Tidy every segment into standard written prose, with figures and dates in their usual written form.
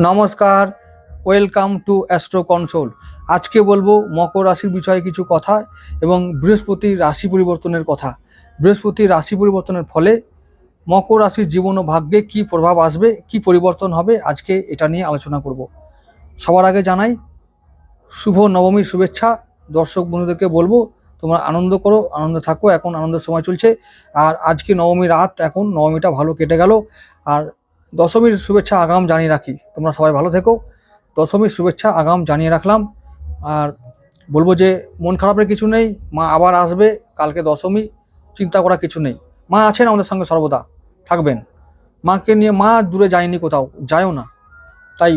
নমস্কার, welcome to astro console. আজকে বলবো মকর রাশির বিষয়ে কিছু কথা এবং বৃহস্পতির রাশি পরিবর্তনের কথা। বৃহস্পতির রাশি পরিবর্তনের ফলে মকর রাশির জীবন ও ভাগ্যে কী প্রভাব আসবে, কী পরিবর্তন হবে, আজকে এটা নিয়ে আলোচনা করব। সবার আগে জানাই শুভ নবমীর শুভেচ্ছা। দর্শক বন্ধুদেরকে বলবো তোমরা আনন্দ করো, আনন্দে থাকো, এখন আনন্দের সময় চলছে। আর আজকে নবমী রাত, এখন নবমীটা ভালো কেটে গেল। আর দশমীর শুভেচ্ছা আগাম জানিয়ে রাখি, তোমরা সবাই ভালো থেকো। দশমীর শুভেচ্ছা আগাম জানিয়ে রাখলাম। আর বলবো যে মন খারাপের কিছু নেই, মা আবার আসবে। কালকে দশমী, চিন্তা করা কিছু নেই। মা আছেন আমাদের সঙ্গে, সর্বদা থাকবেন। মাকে নিয়ে, মা দূরে যায়নি, কোথাও যায়ও না। তাই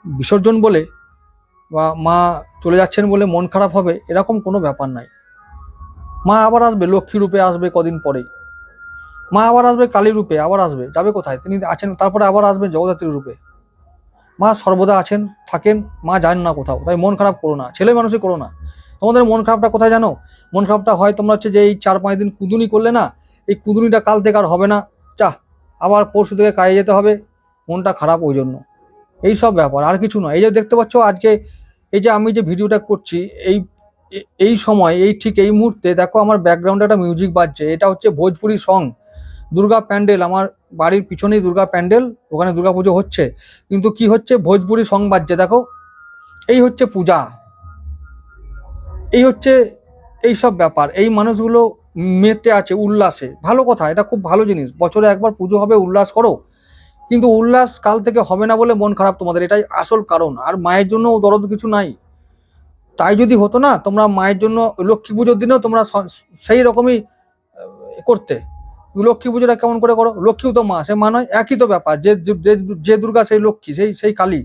বিসর্জন বলে বা মা চলে যাচ্ছেন বলে মন খারাপ হবে এরকম কোনো ব্যাপার নাই। মা আবার আসবে, লক্ষ্মী রূপে আসবে কদিন পরেই। মা আবার আসবে কালী রূপে, আবার আসবে, যাবে কোথায়? তিনি আছেন, তারপরে আবার আসবেন জগদ্ধাত্রী রূপে। মা সর্বদা আছেন, থাকেন, মা যান না কোথাও। তাই মন খারাপ করো না, ছেলে মানুষই করো না। তোমাদের মন খারাপটা কোথায় জানো? মন খারাপটা হয় তোমরা হচ্ছে যে এই 4-5 দিন কুদুনি করলে না, এই কুদুনিটা কাল থেকে আর হবে না, যা আবার পরশু থেকে কাজে যেতে হবে, মনটা খারাপ ওই জন্য। এই সব ব্যাপার, আর কিছু নয়। এই যে দেখতে পাচ্ছ আজকে, এই যে আমি যে ভিডিওটা করছি, এই এই সময়, এই ঠিক এই মুহূর্তে দেখো আমার ব্যাকগ্রাউন্ডে একটা মিউজিক বাজছে। এটা হচ্ছে ভোজপুরি সং, দুর্গা প্যান্ডেল। আমার বাড়ির পিছনেই দুর্গা প্যান্ডেল, ওখানে দুর্গা পুজো হচ্ছে, কিন্তু কি হচ্ছে, ভোজপুরি সং বাজছে। দেখো, এই হচ্ছে পূজা, এই হচ্ছে এই সব ব্যাপার। এই মানুষগুলো মেতে আছে উল্লাসে, ভালো কথা, এটা খুব ভালো জিনিস। বছরে একবার পুজো হবে, উল্লাস করো। কিন্তু উল্লাস কাল থেকে হবে না বলে মন খারাপ তোমাদের, এটাই আসল কারণ। আর মায়ের জন্য দরদ কিছু নাই। তাই যদি হতো না, তোমরা মায়ের জন্য লক্ষ্মী পুজোর দিনেও তোমরা সেই রকমই করতে। লক্ষ্মী পুজোটা কেমন করে করো? লক্ষ্মীও তো মা, সে মা নয়? একই তো ব্যাপার। যে যে দুর্গা সেই লক্ষ্মী, সেই কালী।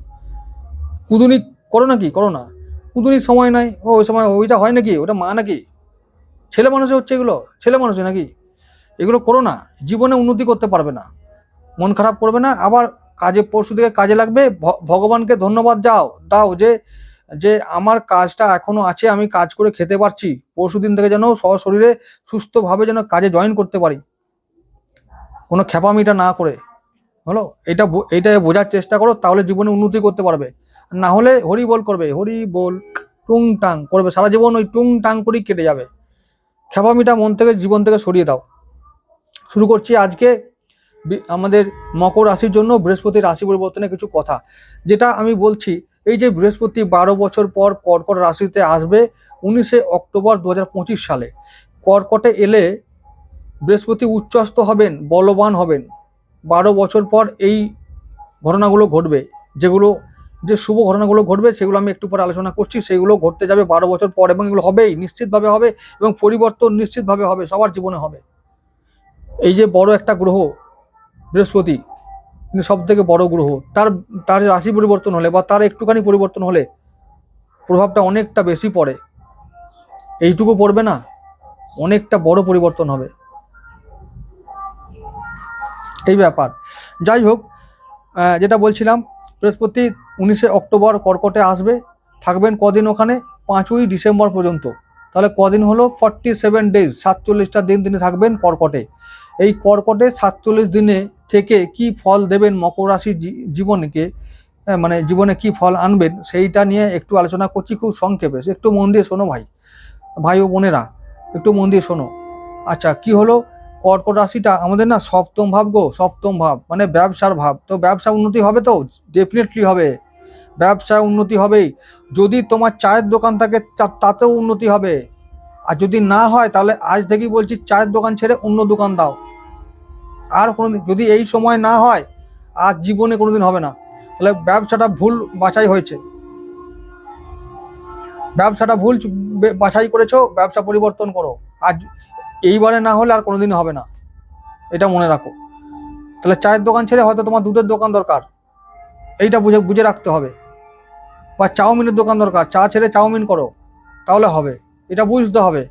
কুদুনি করো নাকি? করো না। কুদুনির সময় নাই, ওই সময় ওইটা হয় নাকি? ওটা মা নাকি? ছেলে মানুষে হচ্ছে এগুলো, ছেলে মানুষে নাকি? এগুলো করো না, জীবনে উন্নতি করতে পারবে না। মন খারাপ করবে না, আবার কাজে পরশু থেকে কাজে লাগবে। ভগবানকে ধন্যবাদ দাও যে যে আমার কাজটা এখনো আছে, আমি কাজ করে খেতে পারছি। পরশু দিন থেকে যেন সশরীরে সুস্থভাবে যেন কাজে জয়েন করতে পারি, কোনো খ্যাপামিটা না করে। হলো, এইটা বোঝার চেষ্টা করো, তাহলে জীবনে উন্নতি করতে পারবে। না হলে হরি বল করবে, হরি বল টুং টাং করবে, সারা জীবন ওই টুং টাং করেই কেটে যাবে। খ্যাপামিটা মন থেকে, জীবন থেকে সরিয়ে দাও। শুরু করছি আজকে আমাদের মকর রাশির জন্য বৃহস্পতির রাশি পরিবর্তনের কিছু কথা, যেটা আমি বলছি। এই যে বৃহস্পতি 12 বছর পর কর্কট রাশিতে আসবে 19শে অক্টোবর 2025 সালে। কর্কটে এলে বৃহস্পতি উচ্চস্থ হবেন, বলবান হবেন। 12 বছর পর এই ঘটনাগুলো ঘটবে, যেগুলো যে শুভ ঘটনাগুলো ঘটবে সেগুলো আমি একটু পরে আলোচনা করছি। সেগুলো ঘটতে যাবে 12 বছর পর, এবং এগুলো হবেই, নিশ্চিতভাবে হবে, এবং পরিবর্তন নিশ্চিতভাবে হবে, সবার জীবনে হবে। এই যে বড় একটা গ্রহ বৃহস্পতি, কিন্তু সব থেকে বড় গ্রহ, তার রাশি পরিবর্তন হলে বা তার একটুখানি পরিবর্তন হলে প্রভাবটা অনেকটা বেশি পড়ে। এইটুকু পড়বে না, অনেকটা বড় পরিবর্তন হবে, এই ব্যাপার। যাই হোক, যেটা বলছিলাম, বৃহস্পতি 19শে অক্টোবর কর্কটে আসবে, থাকবেন কদিন ওখানে? 5ই ডিসেম্বর পর্যন্ত। তাহলে কদিন হলো? 47 ডেজ, 47টা দিন তিনি থাকবেন কর্কটে। এই কর্কটে 47 দিনে থেকে কি ফল দেবেন মকর রাশির জীবনকে, মানে জীবনে কি ফল আনবেন, সেইটা নিয়ে একটু আলোচনা করছি খুব সংক্ষেপে। একটু মন দিয়ে শোনো ভাই ও বোনেরা, একটু মন দিয়ে শোনো। আচ্ছা, কি হলো? কর্কট রাশিটা আমাদের না সপ্তম ভাব গো, সপ্তম ভাব মানে ব্যবসার ভাব। তো ব্যবসা উন্নতি হবে, তো ডেফিনেটলি হবে, ব্যবসায় উন্নতি হবেই। যদি তোমার চায়ের দোকান থাকে তাতেও উন্নতি হবে। আর যদি না হয়, তাহলে আজ থেকেই বলছি, চায়ের দোকান ছেড়ে অন্য দোকান দাও। আর কোনোদিন যদি এই সময় না হয়, আর জীবনে কোনোদিন হবে না। তাহলে ব্যবসাটা ভুল বাছাই হয়েছে, ব্যবসাটা ভুল বাছাই করেছো, ব্যবসা পরিবর্তন করো। আর এইবারে না হলে আর কোনোদিন হবে না, এটা মনে রাখো। তাহলে চায়ের দোকান ছেড়ে হয়তো তোমার দুধের দোকান দরকার, এইটা বুঝে রাখতে হবে। বা চাউমিনের দোকান দরকার, চা ছেড়ে চাউমিন করো, তাহলে হবে, এটা বুঝতে হবে।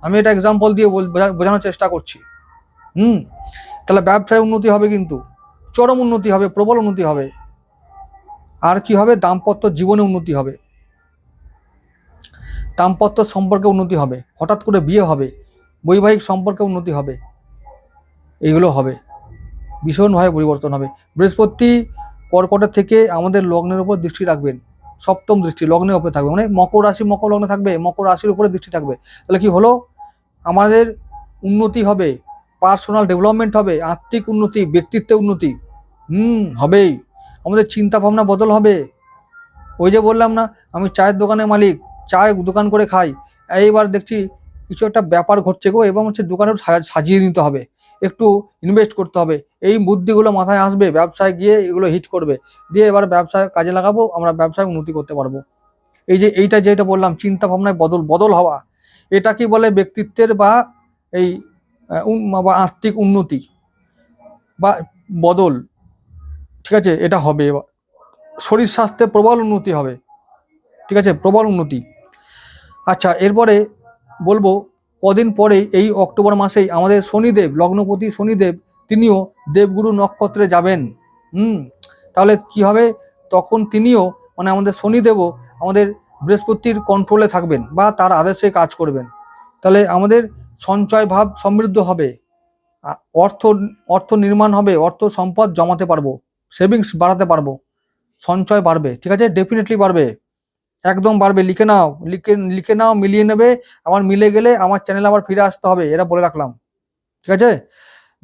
আমি এটা এক্সাম্পল দিয়ে বোঝানোর চেষ্টা করছি। তাহলে ব্যবসায় উন্নতি হবে, কিন্তু চরম উন্নতি হবে, প্রবল উন্নতি হবে। আর কি হবে? দাম্পত্য জীবনে উন্নতি হবে, দাম্পত্য সম্পর্কে উন্নতি হবে, হঠাৎ করে বিয়ে হবে, বৈবাহিক সম্পর্কে উন্নতি হবে, এইগুলো হবে, ভীষণভাবে পরিবর্তন হবে। বৃহস্পতি কর্কটের থেকে আমাদের লগ্নের উপর দৃষ্টি রাখবেন, সপ্তম দৃষ্টি লগ্নের উপরে থাকবে, মানে মকর রাশি মকর লগ্নে থাকবে, মকর রাশির উপরে দৃষ্টি থাকবে। তাহলে কি হলো, আমাদের উন্নতি হবে, পার্সোনাল ডেভেলপমেন্ট হবে, আত্মিক উন্নতি, ব্যক্তিত্বের উন্নতি হবেই। আমাদের চিন্তা ভাবনা বদল হবে। ওই যে বললাম না, আমি চায়ের দোকানের মালিক, চায়ের দোকান করে খাই, এইবার দেখছি কিছু একটা ব্যাপার ঘটছে গো, এবং হচ্ছে দোকানে সাজিয়ে নিতে হবে, একটু ইনভেস্ট করতে হবে, এই বুদ্ধিগুলো মাথায় আসবে, ব্যবসায় গিয়ে এগুলো হিট করবে, দিয়ে এবার ব্যবসায় কাজে লাগাবো, আমরা ব্যবসায় উন্নতি করতে পারবো। এই যে এইটা যেটা বললাম, চিন্তা ভাবনায় বদল হওয়া, এটা কি বলে ব্যক্তিত্বের বা এই বা আত্মিক উন্নতি বা বদল, ঠিক আছে, এটা হবে। এবার শরীর স্বাস্থ্যে প্রবল উন্নতি হবে, ঠিক আছে, প্রবল উন্নতি। আচ্ছা, এরপরে বলবো কদিন পরে এই অক্টোবর মাসেই আমাদের শনিদেব, লগ্নপতি শনিদেব, তিনিও দেবগুরু নক্ষত্রে যাবেন। তাহলে কি হবে, তখন তিনিও মানে আমাদের শনিদেবও আমাদের বৃহস্পতির কন্ট্রোলে থাকবেন বা তার আদেশে কাজ করবেন। তাহলে আমাদের সঞ্চয় ভাব সমৃদ্ধ হবে, অর্থ নির্মাণ হবে, অর্থ সম্পদ জমাতে পারবো, সেভিংস বাড়াতে পারবো, সঞ্চয় বাড়বে, ঠিক আছে, ডেফিনেটলি বাড়বে, একদম বাড়বে। লিখে নাও, মিলিয়ে নেবে। আমার মিলে গেলে আমার চ্যানেলে আবার ফিরে আসতে হবে, এটা বলে রাখলাম, ঠিক আছে।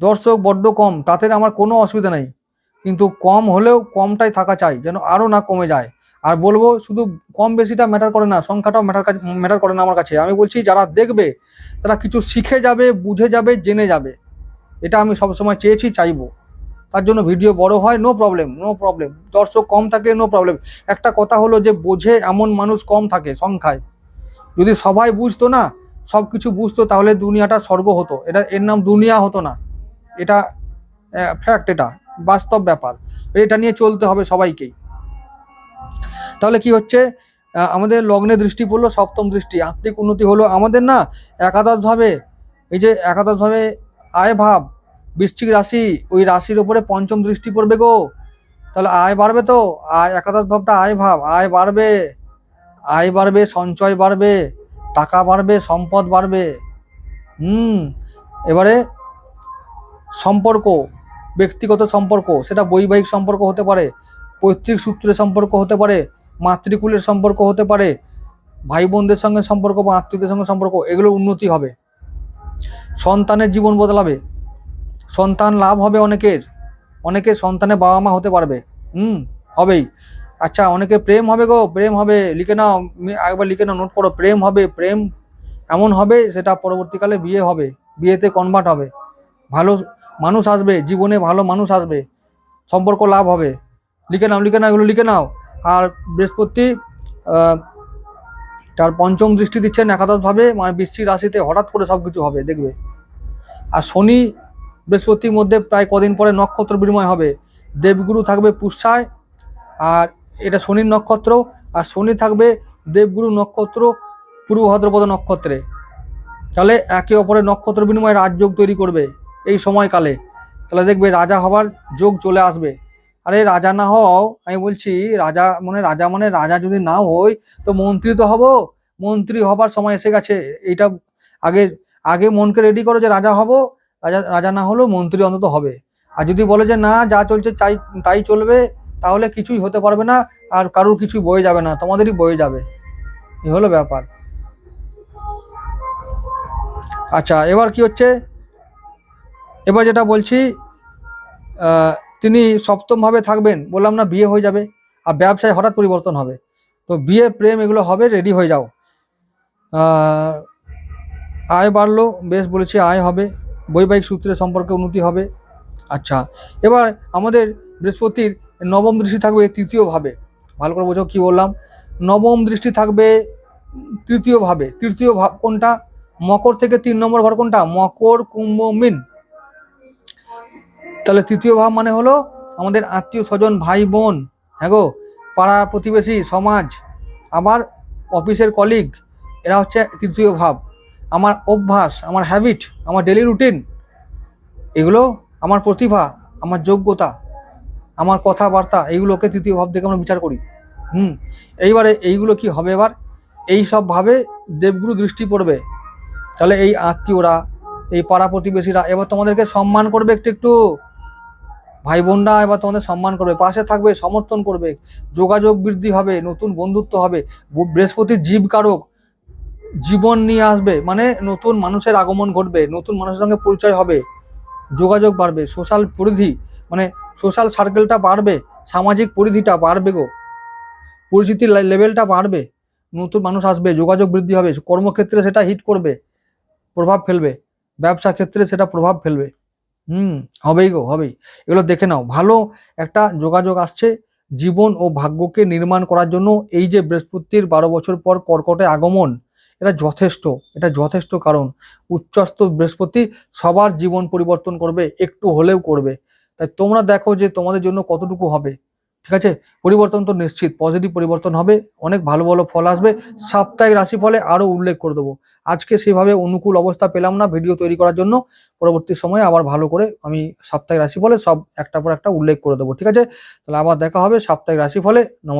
দর্শক বড্ড কম, তাতে আমার কোনো অসুবিধা নেই, কিন্তু কম হলেও কমটাই থাকা চাই, যেন আরও না কমে যায়। আর বলবো শুধু কম বেশিটা ম্যাটার করে না, সংখ্যাটাও ম্যাটার করে না আমার কাছে। আমি বলছি যারা দেখবে তারা কিছু শিখে যাবে, বুঝে যাবে, জেনে যাবে, এটা আমি সবসময় চেয়েছি, চাইবো। তার জন্য ভিডিও বড় হয়, নো প্রবলেম, দর্শক কম থাকে, নো প্রবলেম। একটা কথা হলো যে বোঝে এমন মানুষ কম থাকে সংখ্যায়। যদি সবাই বুঝতো না, সব কিছু বুঝতো, তাহলে দুনিয়াটা স্বর্গ হতো, এর নাম দুনিয়া হতো না। এটা ফ্যাক্ট, এটা বাস্তব ব্যাপার, এটা নিয়ে চলতে হবে সবাইকেই। তাহলে কি হচ্ছে, আমাদের লগ্নে দৃষ্টি পড়লো, সপ্তম দৃষ্টি, আত্মিক উন্নতি হলো আমাদের না। একাদশভাবে, এই যে একাদশভাবে আয় ভাব, বৃশ্চিক রাশি, ওই রাশির উপরে পঞ্চম দৃষ্টি পড়বে গো। তাহলে আয় বাড়বে, তো আয়, একাদশ ভাবটা আয় ভাব, আয় বাড়বে, সঞ্চয় বাড়বে, টাকা বাড়বে, সম্পদ বাড়বে। এবারে সম্পর্ক, ব্যক্তিগত সম্পর্ক, সেটা বৈবাহিক সম্পর্ক হতে পারে, পৈতৃক সূত্রে সম্পর্ক হতে পারে, মাতৃকুলের সম্পর্ক হতে পারে, ভাই বোনদের সঙ্গে সম্পর্ক বা আত্মীয়দের সঙ্গে সম্পর্ক, এগুলো উন্নতি হবে। সন্তানের জীবন বদলাবে, সন্তান লাভ হবে, অনেকের সন্তানের বাবা মা হতে পারবে, হবেই। আচ্ছা, অনেকে প্রেম হবে গো, প্রেম হবে, লিখে নাও, একবার লিখে নাও, নোট করো, প্রেম হবে, প্রেম এমন হবে সেটা পরবর্তীকালে বিয়ে হবে, বিয়েতে কনভার্ট হবে, ভালো মানুষ আসবে জীবনে, ভালো মানুষ আসবে, সম্পর্ক লাভ হবে, লিখে নাও, এগুলো লিখে নাও। আর বৃহস্পতি তার পঞ্চম দৃষ্টি দিচ্ছেন একাদশভাবে, মানে বৃশ্চিক রাশিতে, হঠাৎ করে সব কিছু হবে দেখবে। আর শনি বৃহস্পতির মধ্যে প্রায় কদিন পরে নক্ষত্র বিনিময় হবে, দেবগুরু থাকবে পুষ্যায়, আর এটা শনির নক্ষত্র, আর শনি থাকবে দেবগুরু নক্ষত্র পূর্ব ভাদ্রপদ নক্ষত্রে। তাহলে একে অপরের নক্ষত্র বিনিময় রাজযোগ তৈরি করবে এই সময়কালে। তাহলে দেখবে রাজা হবার যোগ চলে আসবে। আরে রাজা না হও, আমি বলছি রাজা মানে রাজা যদি না হই তো মন্ত্রী তো হব, মন্ত্রী হবার সময় এসে গেছে। এইটা আগে মনকে রেডি করো যে রাজা হব, রাজা না হলেও মন্ত্রী অন্তত হবে। আর যদি বলে যে না, যা চলছে তাই চলবে, তাহলে কিছুই হতে পারবে না, আর কারোর কিছুই বয়ে যাবে না, তোমাদেরই বয়ে যাবে, এই হলো ব্যাপার। আচ্ছা, এবার কি হচ্ছে, এবার যেটা বলছি, তিনি সপ্তমভাবে থাকবেন, বললাম না, বিয়ে হয়ে যাবে, আর ব্যবসায় হঠাৎ পরিবর্তন হবে। তো বিয়ে, প্রেম, এগুলো হবে, রেডি হয়ে যাও। আয় বাড়লো, বেশ বলেছি, আয় হবে, বৈবাহিক সূত্রে সম্পর্কে উন্নতি হবে। আচ্ছা, এবার আমাদের বৃহস্পতির নবম দৃষ্টি থাকবে তৃতীয় ভাবে, ভালো করে বোঝো কি বললাম। নবম দৃষ্টি থাকবে তৃতীয় ভাবে, তৃতীয় ভাব কোনটা, মকর থেকে 3 নম্বর ঘর কোনটা, মকর, কুম্ভ, মীন। তাহলে তৃতীয় ভাব মানে হলো আমাদের আত্মীয় স্বজন, ভাই বোন, হ্যাঁ গো, পাড়া প্রতিবেশী, সমাজ, আবার অফিসের কলিগ, এরা হচ্ছে তৃতীয় ভাব। আমার অভ্যাস, আমার হ্যাবিট, আমার ডেলি রুটিন, এগুলো আমার প্রতিভা, আমার যোগ্যতা, আমার কথাবার্তা, এইগুলোকে তৃতীয় ভাব থেকে আমরা বিচার করি। এইবারে এইগুলো কি হবে, এবার এই সব ভাবে দেবগুরু দৃষ্টি পড়বে। তাহলে এই আত্মীয়রা, এই পাড়া প্রতিবেশীরা এবার তোমাদেরকে সম্মান করবে, একটু ভাই বোনরা এবার তোমাদের সম্মান করবে, পাশে থাকবে, সমর্থন করবে, যোগাযোগ বৃদ্ধি হবে, নতুন বন্ধুত্ব হবে। বৃহস্পতি জীবকারক, জীবন নিয়ে আসবে, মানে নতুন মানুষের আগমন ঘটবে, নতুন মানুষের সঙ্গে পরিচয় হবে, যোগাযোগ বাড়বে, সোশ্যাল পরিধি মানে সোশ্যাল সার্কেলটা বাড়বে, সামাজিক পরিধিটা বাড়বে গো, পরিচিতির লেভেলটা বাড়বে, নতুন মানুষ আসবে, যোগাযোগ বৃদ্ধি হবে, কর্মক্ষেত্রে সেটা হিট করবে, প্রভাব ফেলবে, ব্যবসা ক্ষেত্রে সেটা প্রভাব ফেলবে। হবেই গো, হবেই। এগুলো দেখে নাও, ভালো একটা যোগাযোগ আসছে জীবন ও ভাগ্যকে নির্মাণ করার জন্য। এই যে বৃহস্পতির 12 বছর পর কর্কটে আগমন, এটা যথেষ্ট, এটা যথেষ্ট। কারণ উচ্চস্থ বৃহস্পতি সবার জীবন পরিবর্তন করবে, একটু হলেও করবে। তাই তোমরা দেখো যে তোমাদের জন্য কতটুকু হবে। ঠিক আছে, পরিবর্তন তো নিশ্চিত, পজিটিভ পরিবর্তন হবে, অনেক ভালো ভালো ফল আসবে। সাপ্তাহিক রাশিফলে আরো উল্লেখ করে দেবো। আজকে সেভাবে অনুকূল অবস্থা পেলাম না ভিডিও তৈরি করার জন্য, পরবর্তী সময়ে আবার ভালো করে আমি সাপ্তাহিক রাশিফলে সব একটা পর একটা উল্লেখ করে দেবো। ঠিক আছে, তাহলে আবার দেখা হবে সাপ্তাহিক রাশিফলে। নমস্কার।